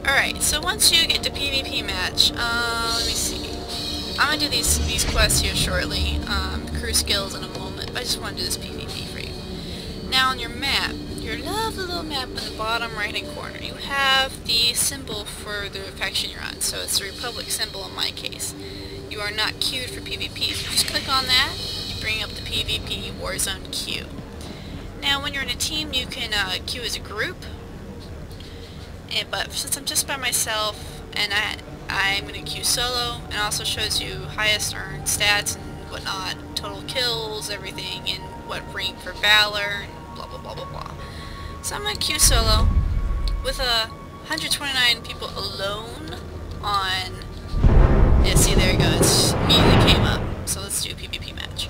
Alright, so once you get to PvP match, let me see. I'm gonna do these quests here shortly, crew skills in a moment, but I just want to do this PvP for you. Now on your map, your lovely little map in the bottom right hand corner, you have the symbol for the faction you're on, so it's the Republic symbol in my case. You are not queued for PvP, so just click on that, you bring up the PvP Warzone queue. Now when you're in a team, you can queue as a group, but since I'm just by myself, and I'm going to queue solo, and it also shows you highest earned stats and whatnot, total kills, everything, and what rank for Valor, and blah blah blah blah blah. So I'm going to queue solo with 129 people alone on, yeah, see there it goes, immediately came up, so let's do a PvP match.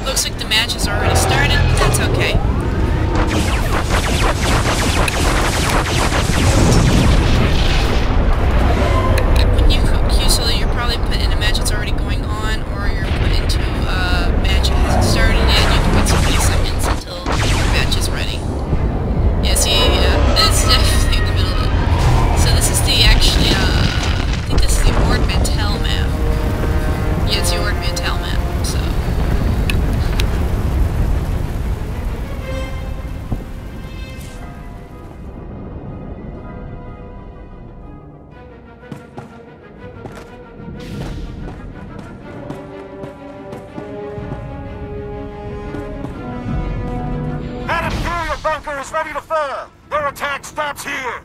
Looks like the match has already started, but that's okay. When you queue solo, you're probably put in a match that's already going on, or you're put into a match that hasn't started yet, and you have to wait so many seconds until your match is ready. Yeah, see, it's definitely in the middle of it. So this is the, actually, I think this is the Ord Mantell map. Yeah, it's the Ord Mantell map, so... Bunker is ready to fall! Their attack stops here!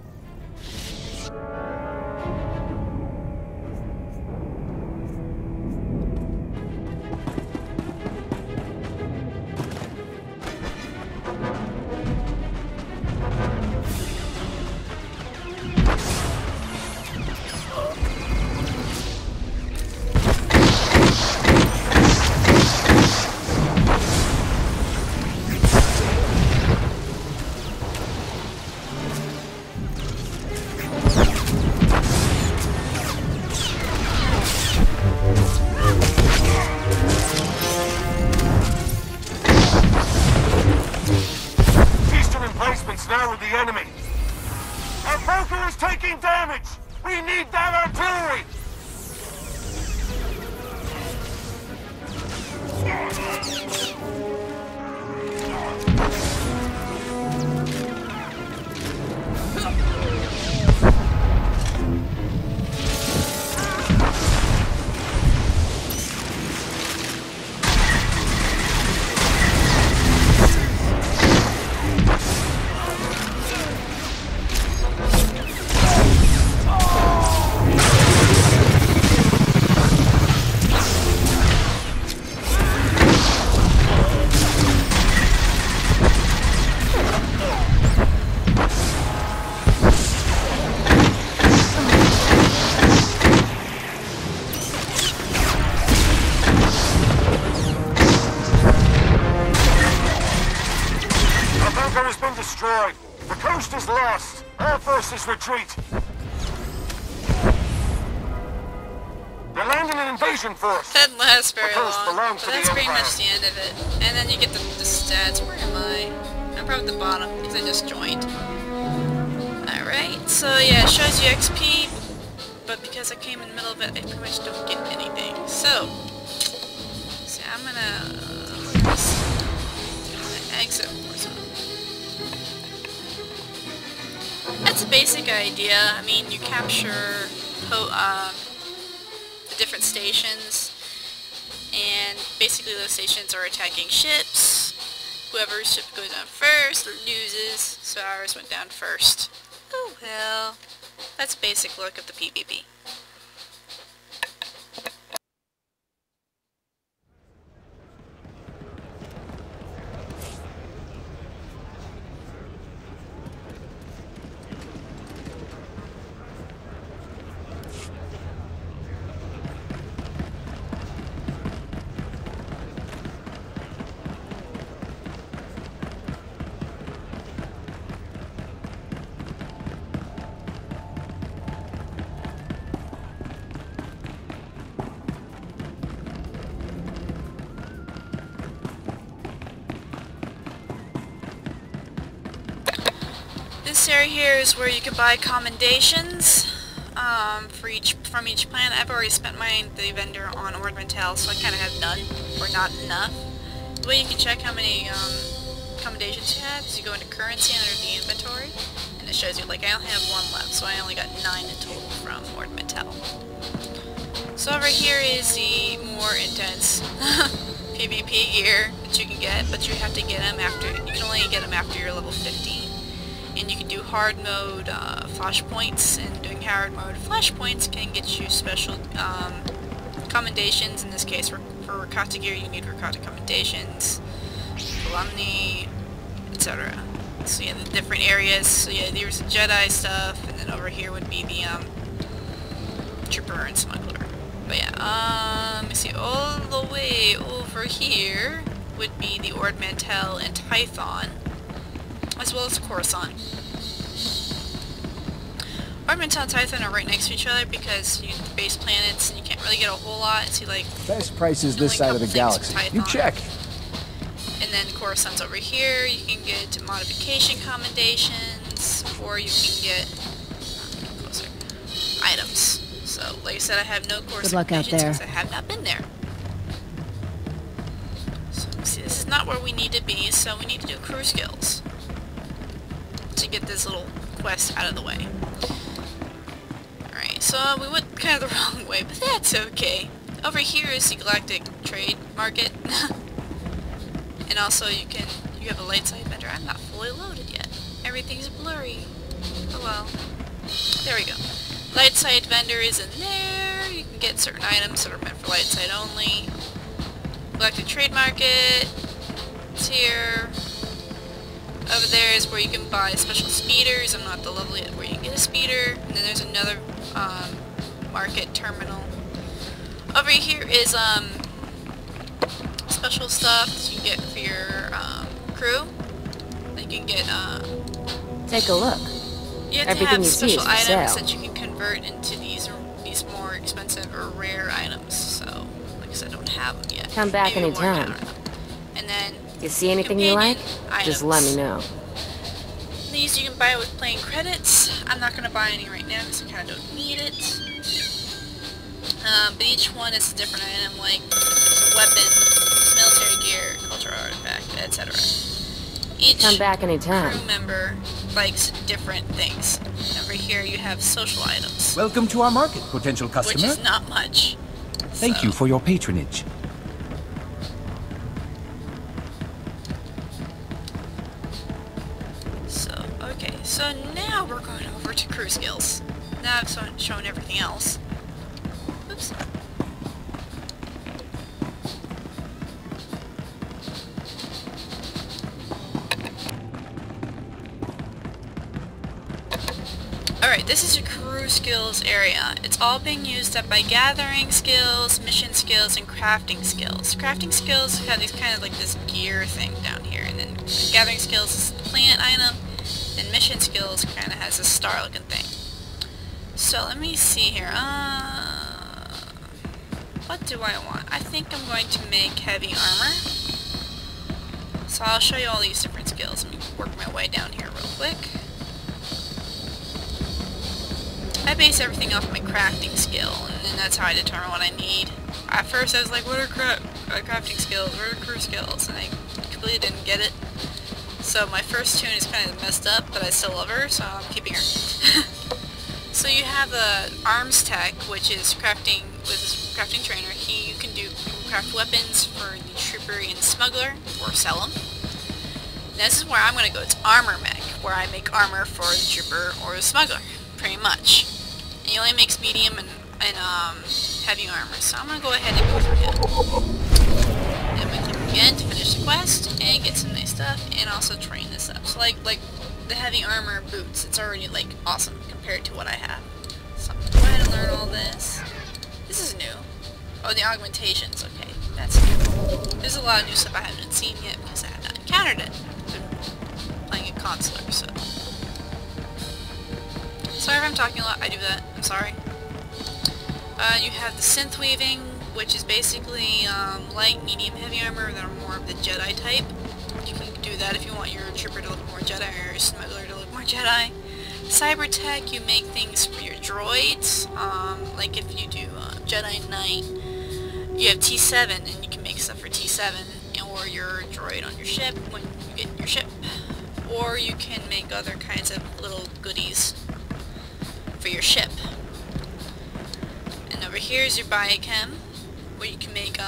Now with the enemy. Our bunker is taking damage! We need that artillery! Destroyed. The coast is lost. Our forces retreat. They're landing an invasion force. That didn't last very long, belongs but to that's the pretty Empire. much the end of it. And then you get the stats. Where am I? I'm probably at the bottom, because I just joined. Alright, so yeah, it shows you XP, but because I came in the middle of it, I pretty much don't get anything. So I'm gonna exit Warzone. That's a basic idea. I mean, you capture the different stations, and basically those stations are attacking ships, whoever's ship goes down first loses, so ours went down first. Oh well. That's a basic look at the PvP. This area here is where you can buy commendations from each planet. I've already spent the vendor on Ornamental, so I kind of have none, or not enough. The way you can check how many commendations you have is you go into currency under the inventory, and it shows you, like, I only have 1 left, so I only got 9 in total from Ornamental. So over here is the more intense PvP gear that you can get, but you have to get them after, you can only get them after you're level 15. And you can do hard mode flashpoints, and doing hard mode flashpoints can get you special commendations. In this case, for Rakata gear, you need Rakata commendations, Alumni, etc. So yeah, the different areas. So yeah, there's the Jedi stuff, and then over here would be the Trooper and Smuggler. But yeah, let me see. All the way over here would be the Ord Mantell and Tython, as well as Coruscant. Ornamental and Tython are right next to each other because you have base planets and you can't really get a whole lot. See, like, best prices this side of the galaxy. You check. And then Coruscant's over here. You can get modification commendations, or you can get closer items. So, like I said, I have no Coruscant because I have not been there. So, see, this is not where we need to be, so we need to do crew skills to get this little quest out of the way. Alright, so we went kind of the wrong way, but that's okay. Over here is the Galactic Trade Market. And also you have a light side vendor. I'm not fully loaded yet. Everything's blurry. Oh well. There we go. Light side vendor is in there. You can get certain items that are meant for light side only. Galactic Trade Market. It's here. Over there is where you can buy special speeders. I'm not at the level yet where you can get a speeder. And then there's another market terminal. Over here is special stuff that you get for your crew. That you can get. Take a look. You have to have special items that you can convert into these more expensive or rare items. So, like I said, I don't have them yet. Come back anytime. And then you see anything you like? Just let me know. These you can buy with playing credits. I'm not going to buy any right now because I kind of don't need it. But each one is a different item, like weapons, military gear, cultural artifact, etc. Each Come back anytime. crew member likes different things. Over here you have social items. Welcome to our market, potential customer. Which is not much. Thank you for your patronage. Okay, so now we're going over to crew skills. Now I've shown everything else. Oops. Alright, this is your crew skills area. It's all being used up by gathering skills, mission skills, and crafting skills. Crafting skills have these kind of like this gear thing down here, and then gathering skills is the plant item, and mission skills kind of has a star looking thing. So let me see here. What do I want? I think I'm going to make heavy armor. So I'll show you all these different skills. Let me work my way down here real quick. I base everything off my crafting skill, and that's how I determine what I need. At first I was like, what are crafting skills? What are crew skills? And I completely didn't get it. So my first tune is kind of messed up, but I still love her, so I'm keeping her. So you have the arms tech, which is crafting with this crafting trainer. You can craft weapons for the trooper and smuggler, or sell them. This is where I'm going to go. It's armor mech, where I make armor for the trooper or the smuggler, pretty much. And he only makes medium and heavy armor, so I'm going to go ahead and go for him. Then we click again to finish the quest and get some nice stuff, and also train this up. So like the heavy armor boots, it's already like awesome compared to what I have. So I'm going to go ahead and learn all this. This is new. Oh, the augmentations. Okay, that's new. There's a lot of new stuff I haven't seen yet because I have not encountered it. Playing a consular, so. Sorry if I'm talking a lot, I do that, I'm sorry. You have the synth weaving, which is basically light, medium, heavy armor that are more of the Jedi type. You can do that if you want your trooper to look more Jedi or your smuggler to look more Jedi. Cyber tech, you make things for your droids, like if you do Jedi Knight, you have T7 and you can make stuff for T7 or your droid on your ship when you get your ship. Or you can make other kinds of little goodies for your ship. And over here is your biochem, where you can make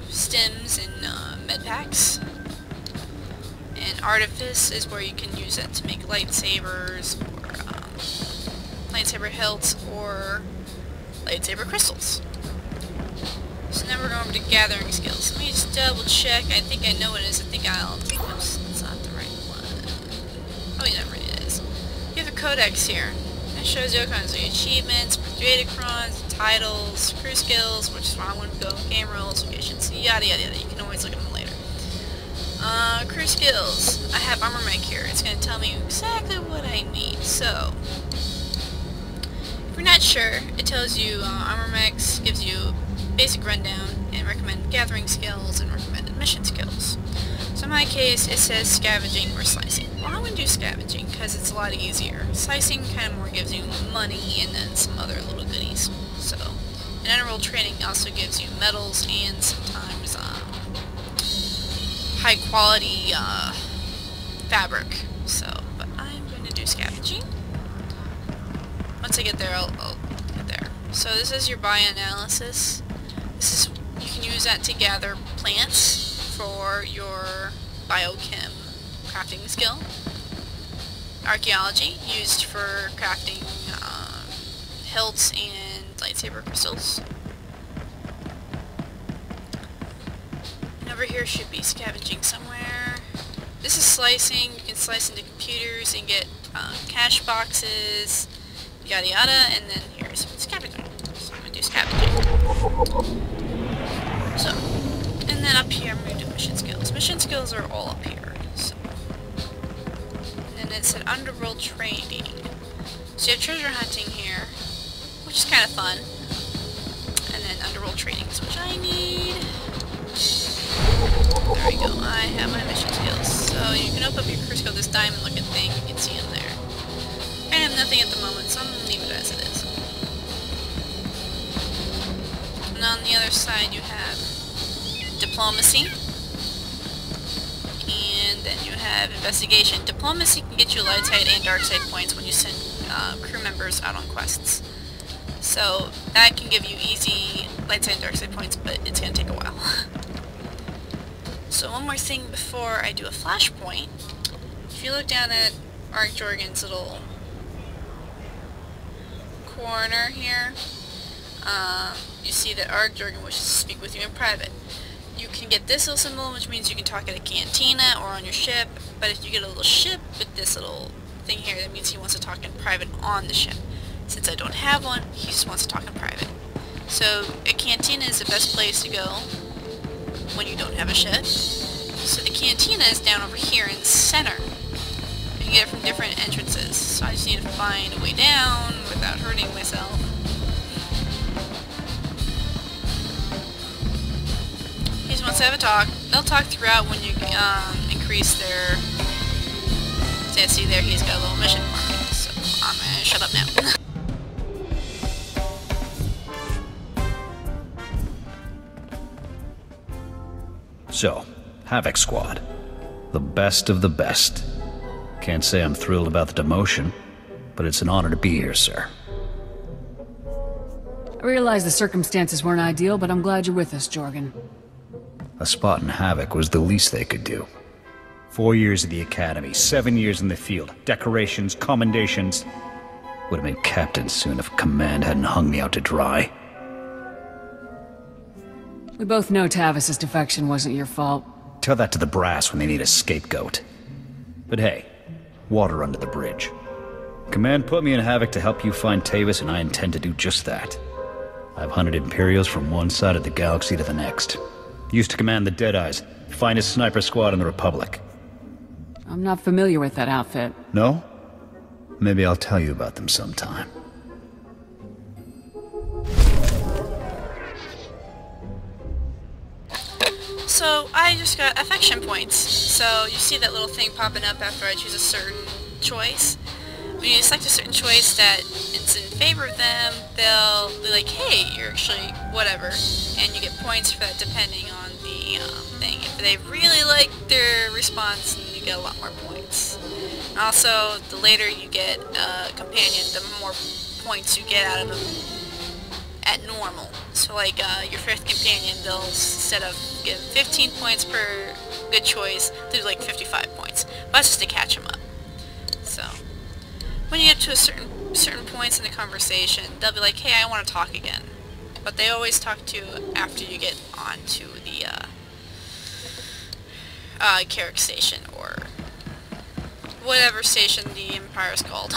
stims and med packs. And artifice is where you can use it to make lightsabers, or lightsaber hilts, or lightsaber crystals. So now we're going over to gathering skills. Let me just double check. I think I know what it is. I think oops, that's not the right one. Oh yeah, that really is. You have a codex here. That shows you all kinds of achievements, datacrons, titles, crew skills, which is where I want to go, game rules, locations, yada yada yada. You can always look at them later. Crew skills. I have armor mech here. It's going to tell me exactly what I need. So, if you're not sure, it tells you armor mechs, gives you basic rundown, and recommend gathering skills and recommended mission skills. So in my case, it says scavenging or slicing. Well, I'm going to do scavenging because it's a lot easier. Slicing kind of more gives you money and then some other little goodies. So, and underworld trading also gives you metals and sometimes high quality fabric. So, but I'm going to do scavenging. Once I get there, I'll get there. So this is your bioanalysis. This is, you can use that to gather plants for your biochem crafting skill. Archaeology, used for crafting hilts and lightsaber crystals. And over here should be scavenging somewhere. This is slicing. You can slice into computers and get cache boxes, yada yada, and then here's scavenging. So I'm going to do scavenging. So, and then up here I'm going to do mission skills. Mission skills are all up here. So. And then it said underworld trading. So you have treasure hunting here, which is kind of fun. And then underworld trading, which I need. There we go. I have my mission skills. So you can open up your crew skill, this diamond looking thing. You can see them there. I have nothing at the moment, so I'm going to leave it as it is. And on the other side you have diplomacy. And then you have investigation. Diplomacy can get you light side and dark side points when you send crew members out on quests. So that can give you easy light side and dark side points, but it's going to take a while. So one more thing before I do a flashpoint. If you look down at Aric Jorgan's little corner here, you see that Aric Jorgan wishes to speak with you in private. You can get this little symbol, which means you can talk at a cantina or on your ship, but if you get a little ship with this little thing here, that means he wants to talk in private on the ship. Since I don't have one, he just wants to talk in private. So a cantina is the best place to go when you don't have a ship. So the cantina is down over here in the center. You can get it from different entrances. So I just need to find a way down without hurting myself. He just wants to have a talk. They'll talk throughout when you increase their... See there, he's got a little mission for me. So I'm gonna shut up now. So, Havoc Squad. The best of the best. Can't say I'm thrilled about the demotion, but it's an honor to be here, sir. I realize the circumstances weren't ideal, but I'm glad you're with us, Jorgan. A spot in Havoc was the least they could do. 4 years at the academy, 7 years in the field, decorations, commendations. Would have been captain soon if command hadn't hung me out to dry. We both know Tavis's defection wasn't your fault. Tell that to the brass when they need a scapegoat. But hey, water under the bridge. Command put me in Havoc to help you find Tavis, and I intend to do just that. I've hunted Imperials from one side of the galaxy to the next. Used to command the Deadeyes, finest sniper squad in the Republic. I'm not familiar with that outfit. No? Maybe I'll tell you about them sometime. So, I just got affection points. So, you see that little thing popping up after I choose a certain choice. When you select a certain choice that it's in favor of them, they'll be like, hey, you're actually whatever. And you get points for that depending on the thing. If they really like their response, then you get a lot more points. And also, the later you get a companion, the more points you get out of them at normal. So like your 5th companion, they'll, instead of giving 15 points per good choice, they'll do like 55 points. But that's just to catch them up. So, when you get to a certain points in the conversation, they'll be like, hey, I want to talk again. But they always talk to after you get on to the Carrick Station, or whatever station the Empire is called.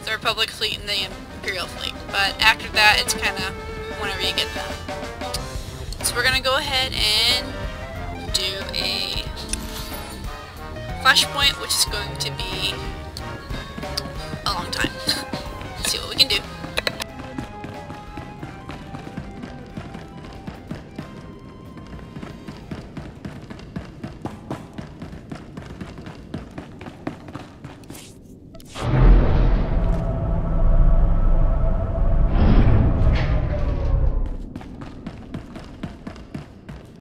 The Republic Fleet and the Imperial Fleet. But after that, it's kind of whenever you get them. So we're going to go ahead and do a flashpoint, which is going to be